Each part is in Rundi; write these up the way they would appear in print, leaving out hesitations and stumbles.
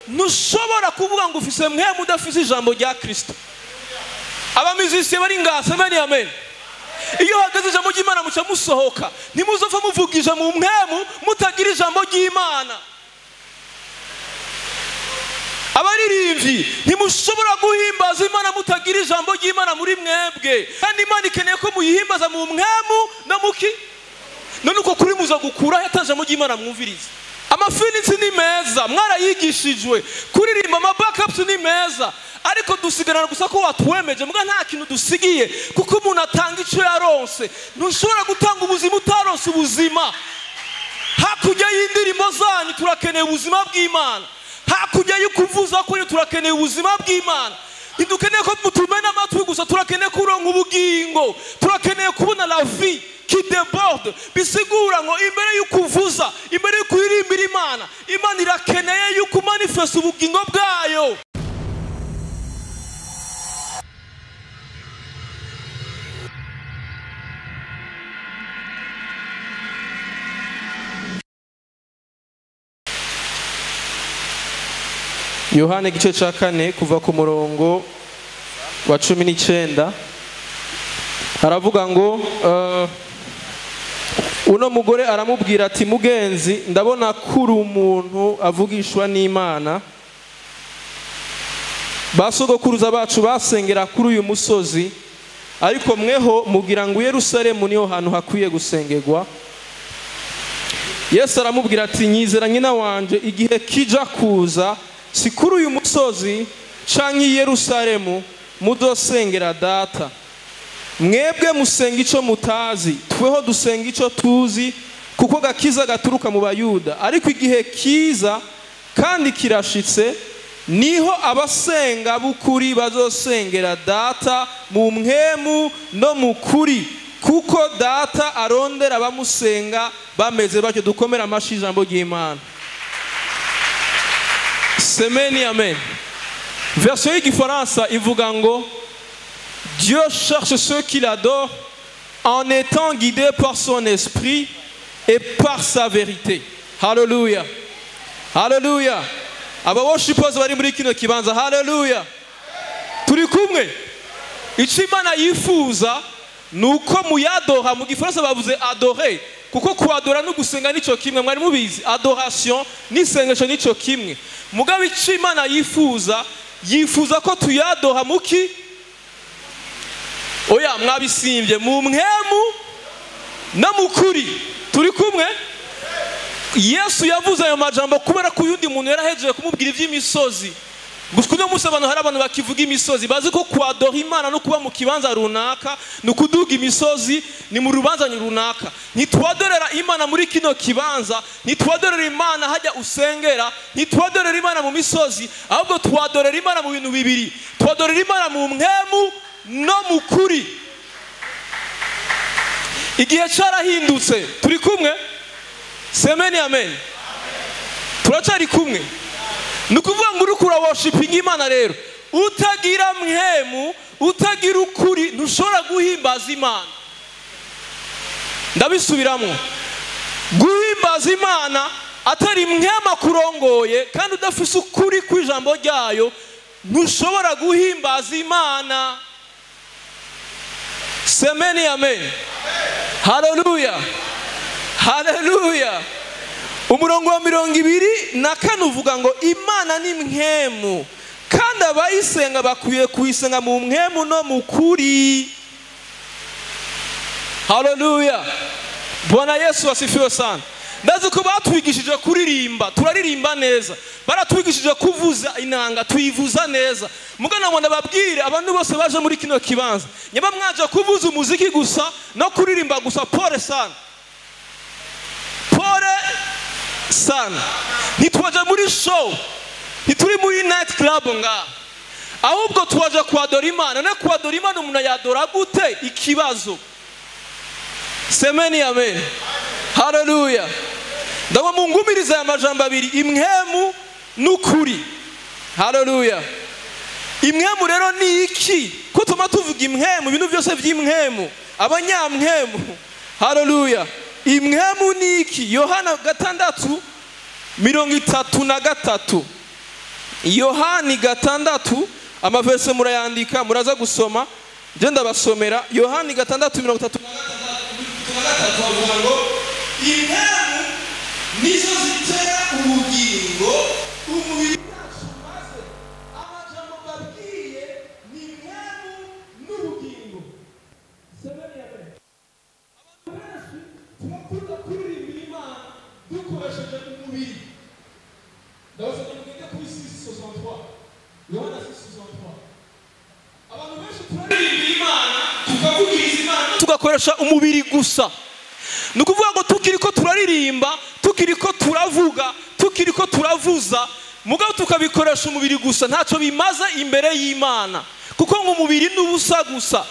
ntushobora kuvuga ngo ufise mwemu udafise ijambo rya Kristo. Abamizisiye bari ngase amen amen. Iyo hagaze ijambo ry'Imana muca musohoka, ntimuzova muvugije mu mwemu mutagira ijambo ry'Imana. Abaririmbyi ntimushobora guhimbaza Imana mutagira ijambo ry'Imana muri mwebwe, kandi Imana ikeneye ko muyihimbaza mu mwemu no muki. None uko kuri muza gukura yatajamo ry'Imana mwumviriza. Amafinitsi ni meza, mwarayigishijwe, kuririmba amabackups ni meza, ariko dusigarana gusa ko watwemeje muga nta kintu dusigiye, kuko umuntu atanga icyo yaronse. Ntushobora gutanga ubuzima utaronse ubuzima. Hakurya y'indirimbo zanyu turakeneye ubuzima bw'Imana, hakurya y'ukuvuza kuri turakeneye ubuzima bw'Imana. Ntidukeneye ko mutumena amatwi gusa, turakeneye kuronka ubugingo, turakeneye kubona la vie qui déborde. Bisigura ngo imbere y'ukuvuza, imbere y'ukuririmbira Imana, Imana irakeneye yuko manifesta ubugingo bwayo. Yohana igice cya 4 kuva ku murongo wa 19 haravuga ngo uno mugore aramubwira ati mugenzi, ndabona kuri umuntu avugishwa n'Imana. Basogokuruza bacu basengera kuri uyu musozi, ariko mweho mugira ngo Yerusalemu niho hantu hakwiye gusengerwa. Yesu aramubwira ati nyizera nyina wanje, igihe kija kuza si kuri uyu musozi canke Yerusalemu mudosengera data. Mwebwe musenga ico mutazi, tweho dusenga ico tuzi, kuko gakiza gaturuka mu Bayuda. Ariko igihe kiza kandi kirashitse, niho abasenga b'ukuri bazosengera data mu mwemu no mu kuri, kuko data arondera abamusenga bameze batyo. Dukomera amashi ijambo ry'Imana. Semeni amen. Version y'igifaransa ivuga ngo Dieu cherche ceux qui l'adorent en étant guidés par son esprit et par sa vérité. Hallelujah. Hallelujah. Aba worshipers bari muri kino kibanza, hallelujah. Turi kumwe. Icyo Imana yifuza nuko muyadoha. Mu gifaransa bavuze adorer, kuko kuadora no gusenga nico kimwe. Mwari mubizi adoration n'isengesho nico kimwe. Mugabo icyo Imana yifuza ko tuyadoha muki. Oya mwabisimbye mu mwemu no mukuri. Turi kumwe. Yesu yavuze ayo majambo kubera ko yundi muntu yarahejeje kumubwira iby'imisozi. Gusa no musa abantu hari abantu bakivuga imisozi, bazi ko kuadora Imana no kuba mu kibanza runaka no kuduga imisozi ni mu rubanza runaka. Ntitwadorera Imana muri kino kibanza, ntitwadorera Imana hajya usengera, ntitwadorera Imana mu misozi, ahubwo twadorera Imana mu bintu bibiri. Twadorera Imana mu mwemu no mukuri. Igihe carahindutse. Turi kumwe. Semeni amen. Turacari kumwe. Nukuvuga ngo urukura worshiping Imana rero, utagira mwemu, utagira ukuri, ntushobora guhimbaza Imana. Ndabisubiramo. Guhimbaza Imana atari mwema kurongoye kandi udafise ukuri kw'ijambo ryayo, ntushobora guhimbaza Imana. Semeni amen. Hallelujah. Hallelujah. Umurongo wa 24 uvuga ngo Imana ni mwemu, kandi abayisenga bakwiye kuyisenga mu mwemu no mu kuri. Hallelujah. Bwana Yesu asifiwe sana. Ndazi ko batwigishije kuririmba, turaririmba neza. Baratwigishije kuvuza inanga, tuyivuza neza. Mugana ngo ndababwire abantu bose baje muri kino kibanza, nyaba mwaje kuvuza umuziki gusa no kuririmba gusa, pole sana. Pole sana. Ntitwaje muri show, ntituri muri night club nga, ahubwo twaje kuadora Imana. Na kuadora Imana umuntu yadora gute? Ikibazo. Semeni amen. Hallelujah. Ndawa mungumiriza amajambo abiri, imwemu n'ukuri. Hallelujah. Imwemu rero ni iki? Ko tuma tuvuga imwemu, ibintu byose by'imwemu, abanyamwemu. Hallelujah. Imwemu ni iki? Yohana 6:33. Yohani gatandatu amaverse murayandika muraza gusoma je ndabasomera. Yohani gatandatu 33 avuga ngo impemu nizo zitera ubugingo umubiri wacu maze amajambo babwiye ni impemu n'ubugingo. Semeni ya mbere abantu benshi turakunda kuririmba Imana dukoresheje umubiri. Ndabasaba mugende kuri 6:63 Yohana 6:63 abantu benshi turaririmba Imana tukavugiriza Imana tugakoresha umubiri gusa. Nukuvuga ngo tukiriko turaririmba, tukiriko turavuga, tukiriko turavuza, mugabo tukabikoresha umubiri gusa ntaco bimaze imbere y'Imana, kuko ngo umubiri n'ubusa gusa.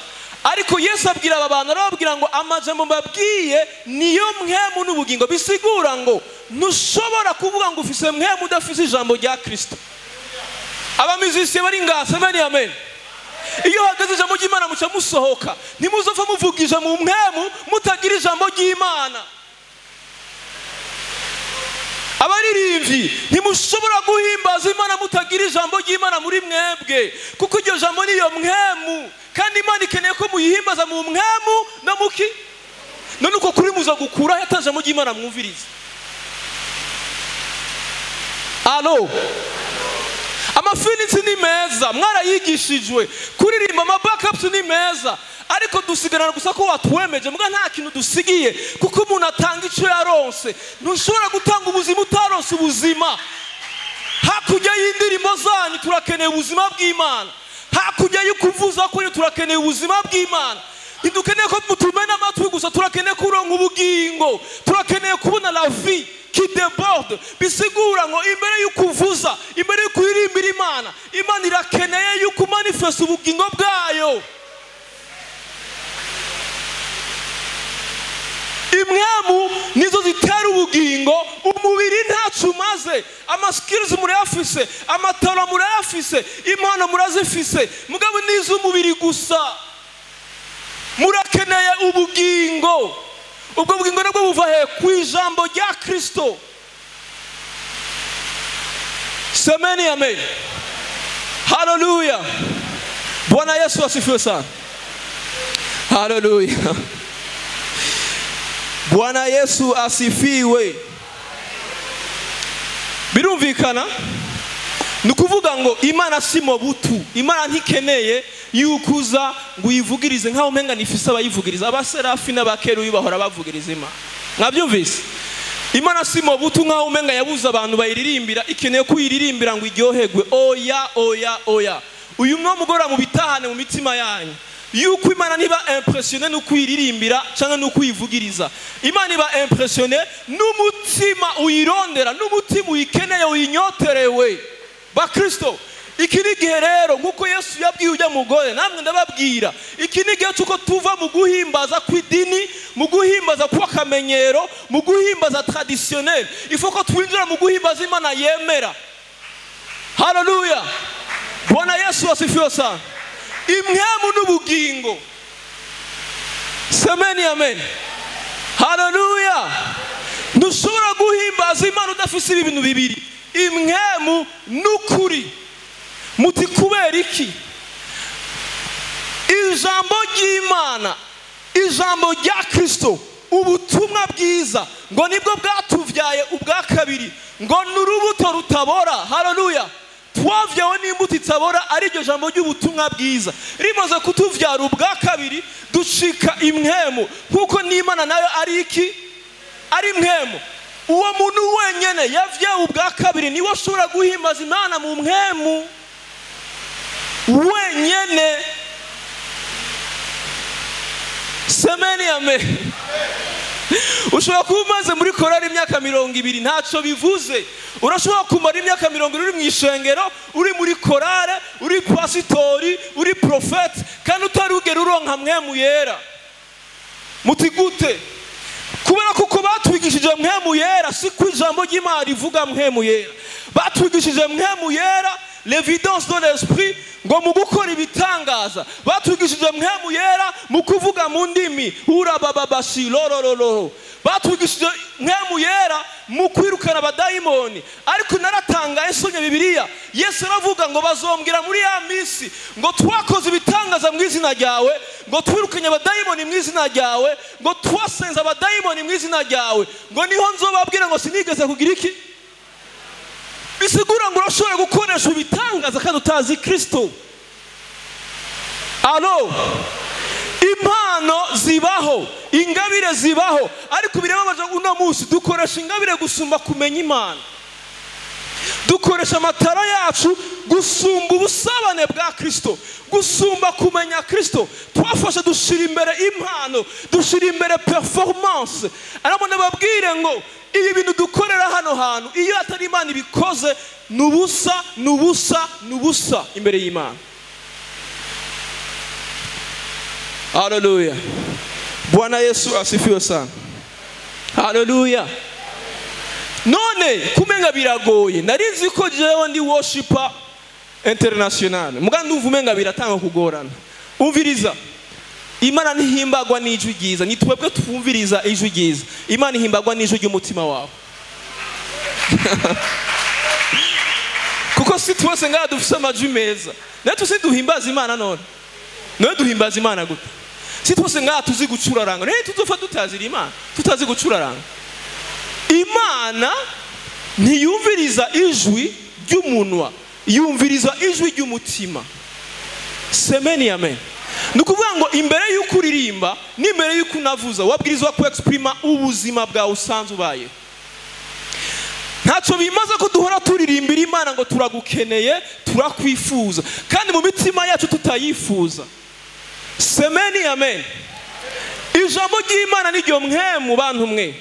Ariko Yesu abwira aba bantu arababwira ngo amajambo mbabwiye niyo mpemu n'ubugingo. Bisigura ngo ntushobora kuvuga ngo ufise mpemu udafise ijambo rya Kristo. Abamizisiye bari ngase bani amen. Iyo hagaze ijambo ry'Imana muca musohoka, ntimuzova muvugije mu mpemu mutagira ijambo ry'Imana. Abaririmbyi ntimushobora guhimbaza Imana mutagira ijambo ry'Imana muri mwebwe, kuko iryo jambo niyo mpemu, kandi Imana ikeneye ko muyihimbaza mu mpemu no muki. None uko kuri muza gukura yatajambo ry'Imana mwumviriza. Alo, amafinitsi ni meza mwarayigishijwe, kuririmba amabackups ni meza, ariko dusigarana gusa ko watwemeje muga nta kintu dusigiye, kuko umuntu atanga ico yaronse. Ntushobora gutanga ubuzima utaronse ubuzima. Hakurya y'indirimo zanyu turakeneye ubuzima bw'Imana, hakurya y'ukuvuza ko turakeneye ubuzima bw'Imana. Ntidukeneye ko mutumena amatwi gusa, turakeneye kuronka ubugingo, turakeneye kubona la vie qui déborde. Bisigura ngo imbere y'ukuvuza, imbere y'ukuririmba Imana, Imana irakeneye yuko manifesta ubugingo bwayo. Imwemu nizo zitera ubugingo, umubiri ntacu maze. Amaskills murayafise, amatara murayafise, impano murazifise, mugabo nizo umubiri gusa. Murakeneye ubugingo. Ubwo bugingo nabwo buva he? Ku ijambo rya Kristo. Semeni amen. Hallelujah. Bwana Yesu asifiwe sana. Hallelujah. Bwana Yesu asifiwe. Birumvikana nukuvuga ngo Imana simo butu. Imana ntikeneye yukuza ngo uyivugirize nkaho umenga nifise abayivugiriza. Abaserafi n'abakerubi bahora bavugiriza Imana. Mwabyumvise? Imana simo butu nkaho umenga yabuza abantu bayiririmbira, ikeneye kuyiririmbira ngo iryoherwe. Oya oya oya. Uyu mugora mu bitahane mu mitima yanyu, yuko Imana niba impressionné no kuyiririmbira cyangwa no kuyivugiriza. Imana iba impressionné n'umutima uyirondera, n'umutima uyikeneye uyinyoterewe. Ba Kristo, iki ni gihe rero nkuko Yesu yabwiye ujya mugore, namwe ndababwira, iki ni gihe cyuko tuva mu guhimbaza kw'idini, mu guhimbaza kw'akamenyero, mu guhimbaza traditionnel. Ifo ko twinjira mu guhimbaza Imana yemera. Hallelujah. Bwana Yesu asifiwe sana. Imwemu n'ubugingo. Semeni amen. Hallelujah. Ntushobora guhimbaza Imana udafise ibintu bibiri, imwemu n'ukuri. Muti kubera iki? Ijambo ry'Imana, ijambo rya Kristo, ubutumwa bwiza ngo nibwo bwatuvyaye ubwa kabiri, ngo n'urubuto rutabora. Hallelujah. Twavyawe n'imbuto itabora, ari ryo jambo ry'ubutumwa bwiza. Rimaze kutuvyara ubwa kabiri dushika imwemu, nkuko n'Imana nayo ari iki? Ari imwemu. Uwo muntu wenyene yavyawe ubwa kabiri niwe ashobora guhimbaza Imana mu mwemu wenyene. Semeni amen. Ushobora kuba umaze muri korari imyaka 20 ntaco bivuze. Urashobora kumara imyaka 20 uri mu ishengero, uri muri korare, uri pasitori, uri profete, kandi utarugera uronka mwemu yera. Muti gute? Kubera kuko batwigishije mwemu yera, si ku ijambo ry'Imana rivuga mwemu yera. Batwigishije mwemu yera, l'évidence de l'esprit, ngo mu gukora ibitangaza. Batwigishije mwemu yera mu kuvuga mu ndimi, urabababashi lorororo. batwigishije mpwemu yera mu kwirukana abadayimoni. Ariko naratangaye nsomye Bibiliya, Yesu aravuga ngo bazombwira muri ya minsi ngo twakoze ibitangaza mu izina ryawe, ngo twirukanye abadayimoni mu izina ryawe, ngo twasenze abadayimoni mu izina ryawe, ngo niho nzobabwira ngo sinigeze kugira iki. Bisigura ngo urashobora gukoresha ibitangaza kandi utazi Kristo. Alo, impano zibaho, ingabire zibaho, ariko birababaje uno munsi dukoresha ingabire gusumba kumenya Imana. Dukoresha amatara yacu gusumba ubusabane bwa Kristo, gusumba kumenya Kristo. Twafashe dushira imbere impano, dushira imbere performance. Ariko nababwire ngo ibi bintu dukorera hano hantu iyo atari Imana ibikoze nubusa imbere y'Imana. Haleluya. Bwana Yesu asifiwe sana. Haleluya. None kumenga biragoye. Narinzi ko jewe ndi worshiper international. Muga ndumva umenga biratanga kugorana. Umviriza. Imana ntihimbagwa n'ijwi ryiza. Nitwebwe twumviriza ijwi ryiza. Imana ihimbagwa n'ijwi ry'umutima wawe. Kuko si twese ngaha dufise amajwi meza. Natwe si duhimbaza Imana none. None duhimbaza Imana gute? Si twese ngaha tuzi gucuraranga. None tuzofa tutazira Imana. Tutazi gucuraranga. Imana ntiyumviriza ijwi ry'umunwa, yumviriza ijwi ry'umutima. Semeni amen. Nukuvuga ngo imbere y'uko uririmba n'imbere y'uko unavuza wabwirizwa ku exprima ubuzima bwawe usanzwe ubaye. Ntacyo bimaze ko duhora turirimbira Imana ngo turagukeneye, turakwifuza kandi mu mitima yacu tutayifuza. Semeni amen. Ijambo ry'Imana niryo mpwemu bantu mwe.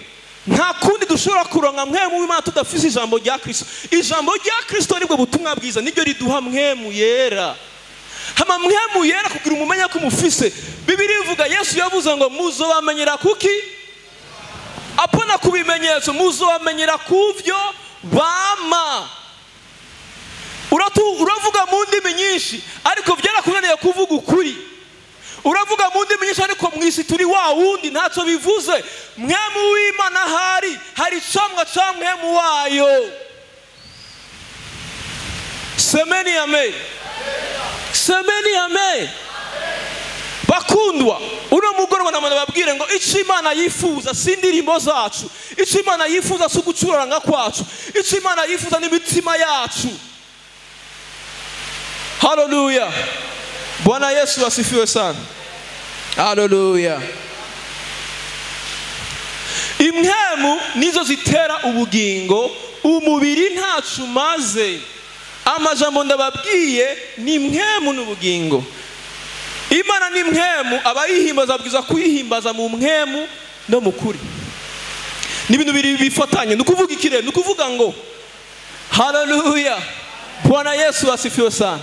Nta kundi dushobora kuronka mpwemu w'Imana tudafise ijambo rya Kristo. Ijambo rya Kristo nibwo butumwa bwiza, niryo riduha mpwemu yera. Hama mpwemu yera kugira umumenya ko umufise. Bibiliya ivuga Yesu yavuze ngo muzobamenyera kuki? Apana kubimenyetso, muzobamenyera kuvyo bama. Uravuga mu ndimi nyinshi ariko byarakunaniye kuvuga ukuri. Uravuga mu ndimi nyinshi ariko mwisi turi wa wundi ntacyo bivuze. Mpwemu w'Imana hari camwa ca mpwemu wayo. Semeni amen. Semeni amen. Bakundwa, uno mugoroba namana babwire ngo ico Imana yifuza si indirimbo zacu, ico Imana yifuza si gucuraranga kwacu, ico Imana yifuza n'imitima yacu. Haleluya. Bwana Yesu asifiwe sana. Haleluya. Impwemu nizo zitera ubugingo, umubiri ntacu maze. Amajambo ndababwiye ni mpwemu n'ubugingo. Imana ni mpwemu, abayihimbaza bwiza kuyihimbaza mu mpwemu no mu kuri. Ni ibintu biri bifatanye. Nukuvuga ikire, nukuvuga ngo haleluya. Bwana Yesu asifiwe sana.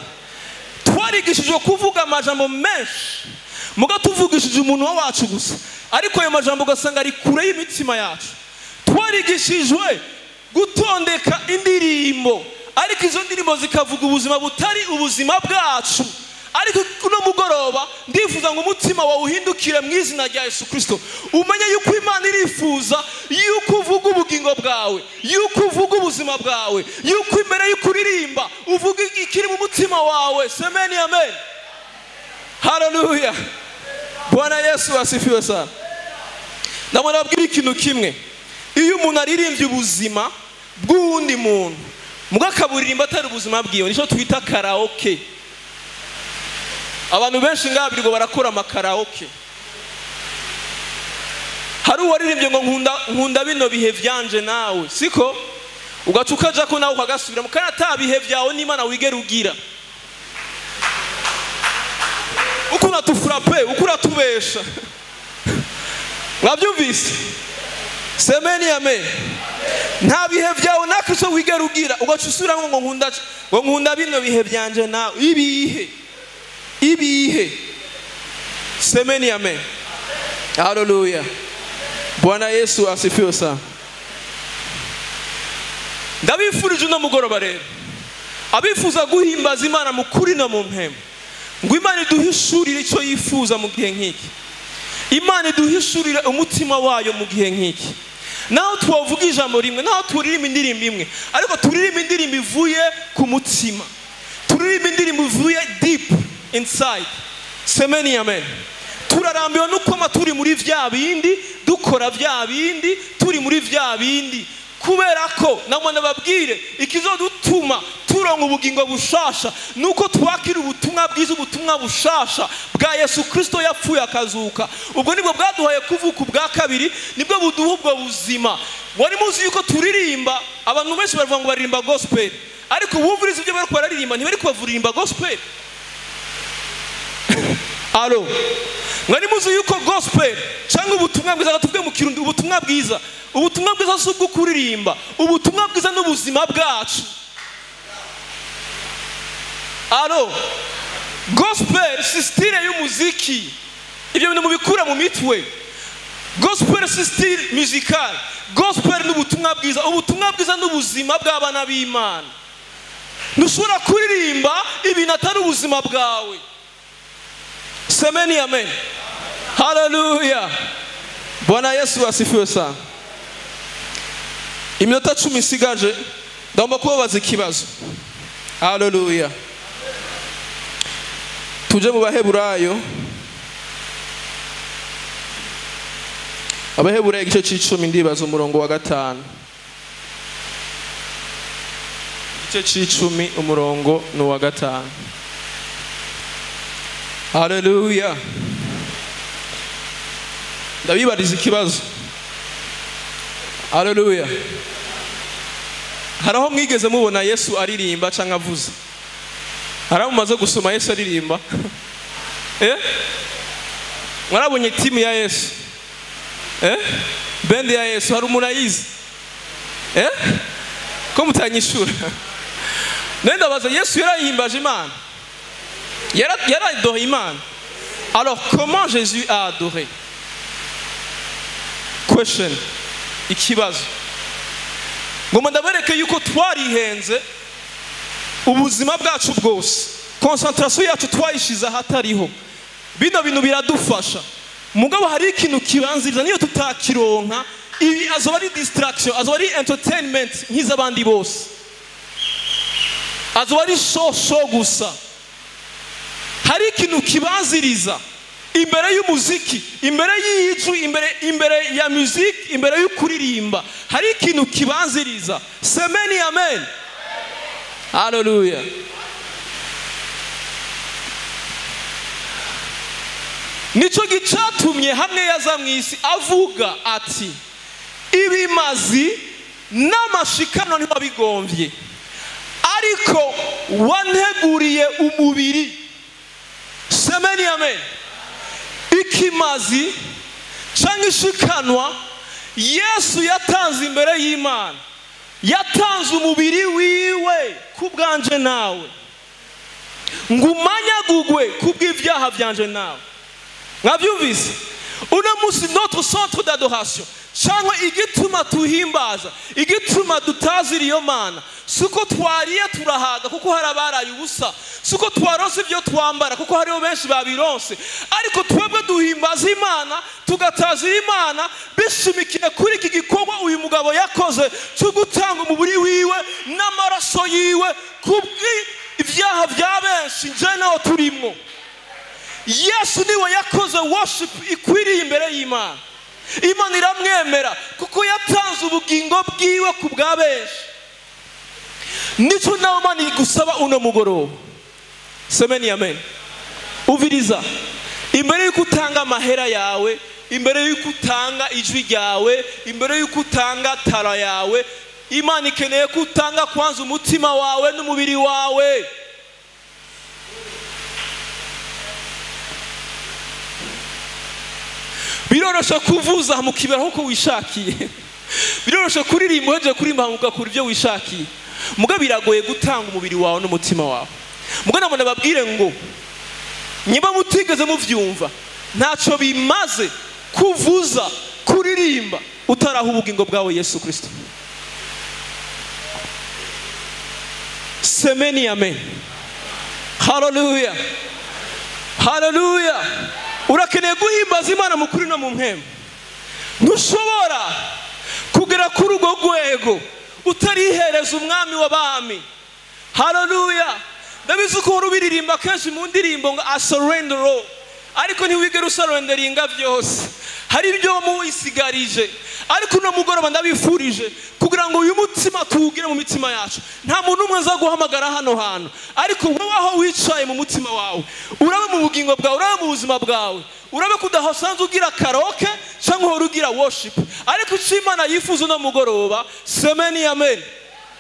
Twarigishijwe kuvuga amajambo menshi, muga tuvugishije umuntu wacu gusa, ariko ayo majambo ugasanga ari kure y'imitima yacu. Twarigishijwe gutondeka indirimbo, ariko izo ndirimbo zikavuga ubuzima butari ubuzima bwacu. Ariko kuno mugoroba ndifuza ngo umutima wawe uhindukire mu izina rya Yesu Kristo. Umenye yuko Imana irifuza yuko uvuga ubugingo bwawe, yuko uvuga ubuzima bwawe, yuko imbere yuko uririmba uvuga ikiri mu mutima wawe. Semeni amen. Haleluya. Bwana Yesu asifiwe sana. Ndamara babwira ikintu kimwe. Iyo umuntu aririmbye ubuzima bw'undi muntu, mugakaburirimba atari ubuzima bwiwe, nico twita karaoke. Abantu benshi ngabirgo barakora amakaraoke. Hari uwaririmbye ngo nkunda bino bihe vyanje nawe, siko ugacuka jako nawe ukagasubira mukana atabihe vyawe n'Imana wigera ugira. Ukuna tufrape, ukura tubesha. Mwabyumvise? Semeni amen. Nta bihe vyawe nakristo wigera ugira, ugacusura ngo nkunda bino bihe vyanje nawe. Ibihe. Semeni amen. Haleluya. Bwana Yesu asifiwe sana. Ndabifurije no mugoroba rero abifuza guhimbaza Imana mu kuri no mu mpemu, ngo Imana iduhishurire icyo yifuza mu gihe nk'iki. Imana iduhishurira umutima wayo mu gihe nk'iki. Naho twavuga ijambo rimwe, naho turirimba indirimbo imwe, ariko turirimba indirimbo ivuye ku mutima, turirimba indirimbo ivuye deep inside. Semeni amen. Turarambiwe nuko turi muri vya bindi, dukora vya bindi, turi muri vya bindi, kubera ko namwe nababwire ikizodutuma turonka ubugingo bushasha nuko twakira ubutumwa bwiza, ubutumwa bushasha bwa Yesu Kristo yapfuye akazuka. Ubwo nibwo bwaduhaye kuvuka ubwa kabiri, nibwo buduha ubwo buzima. Wari muzi yuko turirimba, abantu benshi baravuga ngo baririmba gospel, ariko wumviriza ibyo bariko bararirimba ntibari kubavuririmba gospel. Alo, mwari muzi yuko gospel cyangwa ubutumwa bwiza tuvuge mu Kirundi, ubutumwa bwiza si ubwo kuririmba, ubutumwa bwiza n'ubuzima bwacu. Alo, gospel si style y'umuziki, ibyo bintu mubikura mu mitwe. Gospel si style musical, gospel n'ubutumwa bwiza, ubutumwa bwiza n'ubuzima bw'abana b'Imana. Ntushobora kuririmba ibintu atari ubuzima bwawe. Semeni amen. Hallelujah. Bwana Yesu asifiwe sana. Iminota 10 isigaje, ndagomba kubabaza ikibazo. Hallelujah. Tuje mu Baheburayo. Abaheburayo igice c'10 ndibaza umurongo wa 5. Igice c'10 umurongo no wa 5. Hallelujah. Ndabibariza ikibazo. Hallelujah. Haraho mwigeze mubona Yesu aririmba canka avuza? Haraho mumaze gusoma Yesu aririmba? Mwarabonye timu ya Yesu? Bende ya Yesu hari umuntu ayizi? Ko mutanyishura? Nenda baza Yesu yarahimbaje Imana. Il a adoré Imana. Alors comment Jésus a adoré? Question. Ikibazo. Ngoma ndabereke yuko twarihenze ubuzima bwacu bwose. Concentration yacu twayishiza hatariho. Bino bintu biradufasha. Mugabo hari ikintu kibanziriza niyo tutakironka, ibi azoba ari distraction, azoba ari entertainment nk'izabandi bose. Azoba ari show gusa. Hari ikintu kibanziriza imbere y'umuziki, imbere y'ijwi, imbere ya music, imbere y'ukuririmba. Hari ikintu kibanziriza. Semeni amen. Hallelujah. Nico gicatumye hamwe yaza mwisi avuga ati ibimazi n'amashikano ntibabigomvye, ariko wanteguriye umubiri. Semeni amen. Ikimazi cyangwa ishikanwa Yesu yatanze imbere y'Imana, yatanze umubiri wiwe kubwanje nawe, ngumanyagugwe kubw'ivyaha byanje nawe. Mwabyumvise? Uno musi notre centre d'adoration cyangwa igituma tuhimbaza, igituma dutazira iyo Mana, suko twariye turahaga kuko harabaraye ubusa, suko twaronse ibyo twambara kuko hariho benshi babironse, ariko twebwe duhimbaza Imana, tugatazira Imana bishimikiye kuri iki gikorwa uyu mugabo yakoze cyo gutanga umubiri wiwe n'amaraso yiwe kubw'ivyaha bya benshi nje naho turimo. Yesu niwe yakoze worship ikwiriye imbere y'Imana. Imana iramwemera kuko yatanze ubugingo bwiwe ku bwa benshi. Nico nawe Imana igusaba uno mugoroba. Semeni amen. Uviriza, imbere y'uko utanga amahera yawe, imbere y'uko utanga ijwi ryawe, imbere y'uko utanga tara yawe, Imana ikeneye ko utanga kwanza umutima wawe n'umubiri wawe. Biroroshe kuvuza mu kibera huko wishakiye. Biroroshe kuririmba heje kurimba ugakura ibyo wishakiye. Muga biragoye gutanga umubiri wawe n'umutima wawe. Muga namone babwire ngo nyiba mutigeze muvyumva ntaco bimaze kuvuza kuririmba utaraha ubugingo bwawe Yesu Kristo. Semeni amen. Hallelujah. Hallelujah. urakeneye guhimbaza Imana mu kuri no mu mpemu. Ntushobora kugera kuri urwo rwego utarihereza umwami w'abami. Haleluya. Ndabizi ko urubiririmba kenshi mu ndirimbo ngo I surrender all, ariko ntiwigera usurrenderinga byose. Hari ibyo muwisigarije, ariko uno mugoroba ndabifurije kugira ngo uyu mutima tuwugire mu mitima yacu. Nta muntu umwe aza guhamagara hano hantu, ariko wowe aho wicaye mu mutima wawe, urabe mu bugingo bwawe, urabe mu buzima bwawe, urabe kudahasanzwe ugira karaoke cyangwa uhora ugira worship, ariko icyo Imana yifuza uno mugoroba, semeni amen.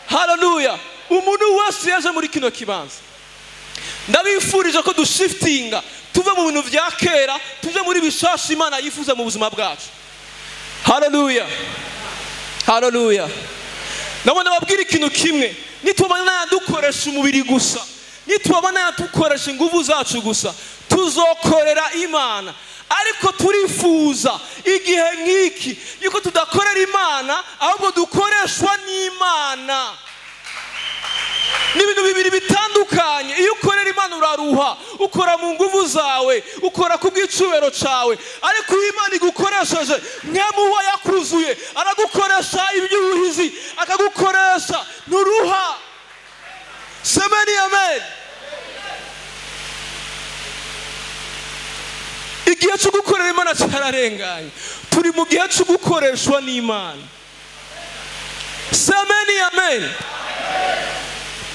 Haleluya. Umuntu wese yaje muri kino kibanza, ndabifurije ko dushiftinga tuve mu bintu bya kera tuje muri bishasha Imana yifuza mu buzima bwacu. Haleluya. Haleluya. Nabona babwira ikintu kimwe, nitubana dukoresha umubiri gusa, nitubana dukoresha ingufu zacu gusa, tuzokorera Imana. Ariko turifuza igihe nk'iki yuko tudakorera Imana, ahubwo dukoreshwa n'Imana. Ni ibintu bibiri bitandukanye. Iyo ukorera Imana uraruha, ukora mu nguvu zawe, ukora ku bw'icubero cawe, ariko Imana igukoresheje mwemu wa yakuzuye, aragukoresha ibyuhizi, akagukoresha nturuha. Semeni amen. Igihe cyo gukorera Imana cyararenganye, turi mu gihe cyo gukoreshwa n'Imana. Semeni amen.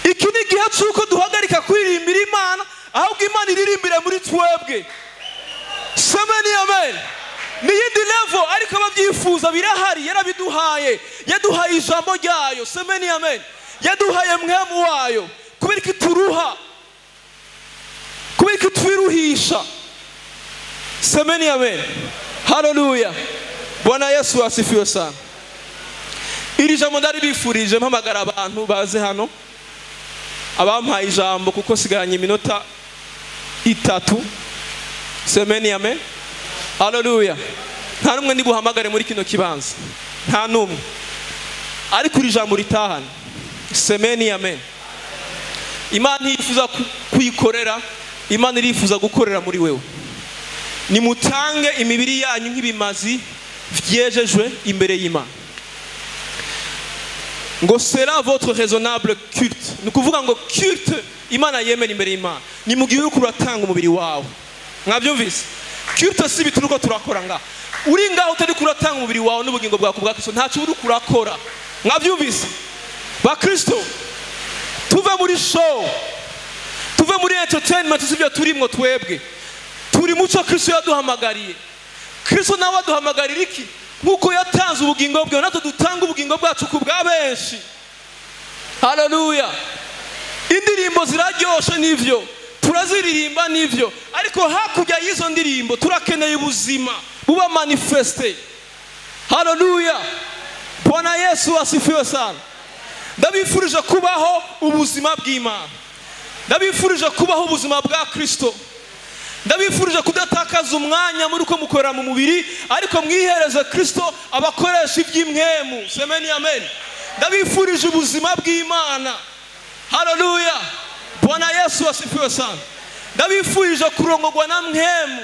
Iki ni igihe cy'uko duhagarika kwirimbira Imana, ahubwo Imana iririmbire muri twebwe. Semeni amen. Ni yindi level, ariko ababyifuza birahari, yarabiduhaye. Yaduhaye ijambo ryayo. Semeni amen. Yaduhaye mwemu wayo, kubera ko turuha, kubera ko twiruhisha. Semeni amen. Haleluya. Bwana Yesu asifiwe sana. Iri jambo ndari bifurije mpamagara abantu baze hano, abampaye ijambo kuko sigaranye iminota 3. Semeni amen. Haleluya. Nta numwe ndibuhamagare muri kino kibanza, nta numwe, ariko iri jambo ritahana. Semeni amen. Imana yifuza kuyikorera, Imana irifuza gukorera muri wewe. Nimutange imibiri yanyu nk'ibimazi vyejejwe imbere y'Imana. Ngo sera votre raisonnable culte. Nukuvuga ngo culte Imana yemera imbere y'Imana ni mu gihe uri kuratanga umubiri wawe. Mwabyumvise? Culte si bituruko turakora nga. Uri ngaho utari kuratanga umubiri wawe n'ubugingo bwawe kubwa Kristo, ntacyo uri kurakora. Mwabyumvise? Ba Kristo, tuve muri show, tuve muri entertainment, sivyo turimwo twebwe. Turi muco Kristo yaduhamagariye. Kristo nawe aduhamagarira iki? Nkuko yatanze ubugingo bwe, natwe dutanga ubugingo bwacu ku bwa benshi. Haleluya. Indirimbo ziraryoshe nivyo, turaziririmba nivyo, ariko hakurya y'izo ndirimbo turakeneye ubuzima buba manifeste. Haleluya. Bwana Yesu asifiwe sana. Ndabifurije kubaho ubuzima bw'Imana, ndabifurije kubaho ubuzima bwa Kristo, ndabifurije kudatakaza umwanya muri uko mukorera mu mubiri, ariko mwihereze Kristo abakoresha iby'imwemu. Semeni amen. Ndabifurije ubuzima bw'Imana. Haleluya. Bwana Yesu asifiwe sana. Ndabifurije kurongorwa na mwemu,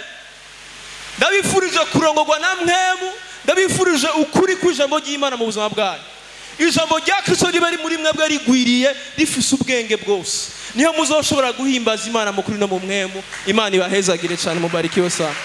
ndabifurije kurongorwa na mwemu, ndabifurije ukuri kw'ijambo ry'Imana mu buzima bwanyu. Ijambo rya Kristo ribe muri mwebwe rigwiriye, rifise ubwenge bwose, niho muzoshobora guhimbaza Imana mu kuri no mu mwemu. Imana ibahezagire cyane, mubarikiwe sana.